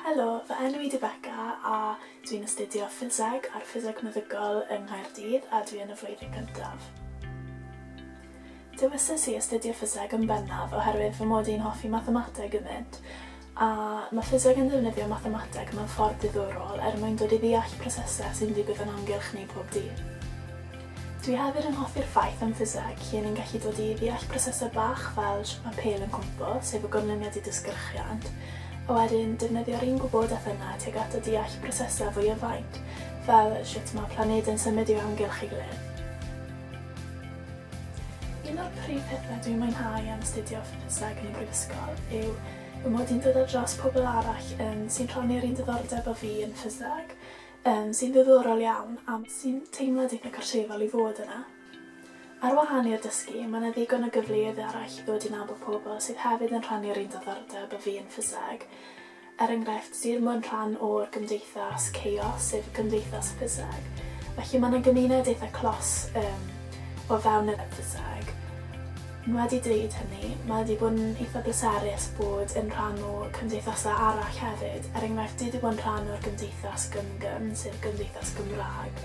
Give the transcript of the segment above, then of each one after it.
Helo, fy enw i Beca a dwi'n astudio Ffiseg ar Ffiseg Meddygol yng Nghaerdydd a dwi yn y flwyddyn cyntaf. Dewisais i astudio Ffiseg yn bennaf oherwydd fy mod i'n hoffi mathemateg yn mynd, a mae Ffiseg yn defnyddio mathemateg mewn ffordd diddorol mwyn dod i ddeall prosesau sy'n digwydd yn amgylch ni pob dydd. Dwi hefyd yn hoffi'r ffaith am Ffiseg lle ni'n gallu dod i ddeall prosesau bach fel sut mae pêl yn cwmpo, sef y ganlyniad i disgyrchiant, a wedyn defnyddio'r un gwybodaeth yna tuag at o deall prosesau fwy o faint, fel sut mae planed yn symud i'w amgylch ei gilydd. Un o'r prif pethau dwi'n mwynhau am astudio Ffiseg yn y Brifysgol yw fy mod i'n dod ar dros pobl arall sy'n rhannu'r un diddordeb o fi yn Ffiseg, sy'n ddiddorol iawn a sy'n teimlad eitha cartrefol i fod yna. Ar wahân i'r dysgu, mae yna ddigon o gyfleoedd arall i ddod i nabod pobl sydd hefyd yn rhannu'r un diddordeb o fi yn Ffiseg. Enghraifft, dwi'n mwyn rhan o'r gymdeithas Chaos, sef y gymdeithas Ffiseg. Felly mae yna gymuned eitha clos o fewn y Ffiseg. Wedi dweud hynny, mae wedi bod yn eitha bleserus bod yn rhan o gymdeithasau arall hefyd. Enghraifft, dwi wedi bod yn rhan o'r gymdeithas Gymgym, sef gymdeithas Gymraeg,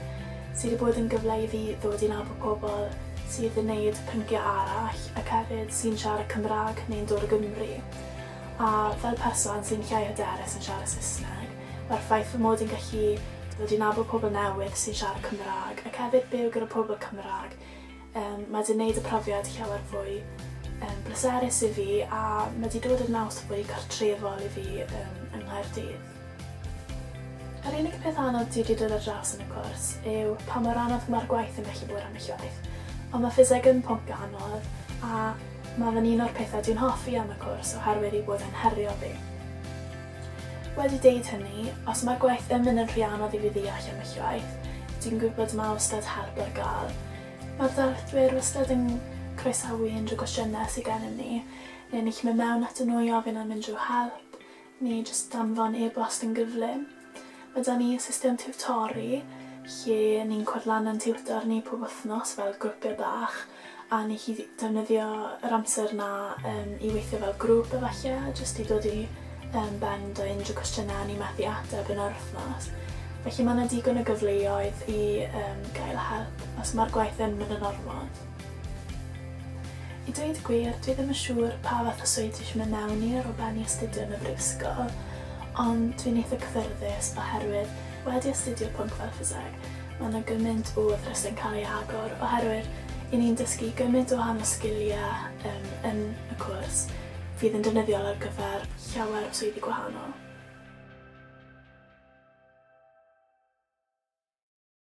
sydd wedi bod yn gyfle i fi ddod i nabod pobl sydd yn gwneud pynciau arall ac hefyd sy'n siarad Cymraeg neu'n dod o Gymru. A fel person sy'n llai hyderus yn siarad Saesneg, mae'r ffaith fy mod i'n gallu dod i nabod pobl newydd sy'n siarad Cymraeg ac hefyd byw gyda pobl Cymraeg, mae wedi gwneud y profiad llawer fwy bleserus i fi a mae wedi dod yn naws fwy cartrefol i fi yng Nghaerdydd. Yr unig peth anodd dwi wedi dod ar draws yn y cwrs yw pa mor anodd mae'r gwaith yn gallu bod am millwaith. Ond mae Ffiseg yn pwnc anodd a mae fe'n un o'r pethau dwi'n hoffi am y cwrs oherwydd i bod yn herio fi. Wedi deud hynny, os mae'r gwaith yn mynd yn rhy anodd i fi ddeall am millwaith, dwi'n gwybod mae wastad help ar gael. Mae'r darlithwyr wastad yn croesawu unrhyw gwestiynau sydd gennym ni, neu ni'n gallu mynd mewn at nhw i ofyn am unrhyw help, neu jyst danfon e-bost yn gyflym. Mae da ni system tiwtori, lle ni'n cwrdd yn tiwtor ni pob wythnos fel grwpiau bach, a ni'n gallu defnyddio yr amser yna i weithio fel grŵp efallai, jyst i dod i bend o unrhyw gwestiynau ni'n methu ateb yn yr wythnos. Felly mae yna digon o gyfleoedd i gael help os mae'r gwaith yn mynd yn ormod. I dweud gwir, dwi ddim yn siŵr pa fath o swydd dwi eisiau mynd mewn i ar ôl benni astudio yn y Brifysgol, ond dwi'n eitha cyfforddus oherwydd wedi astudio pwnc fel Ffiseg. Mae yna gymaint o ddrys yn cael ei agor oherwydd i ni'n dysgu gymaint o wahanol sgiliau yn y cwrs fydd yn defnyddiol ar gyfer llawer o swyddi gwahanol.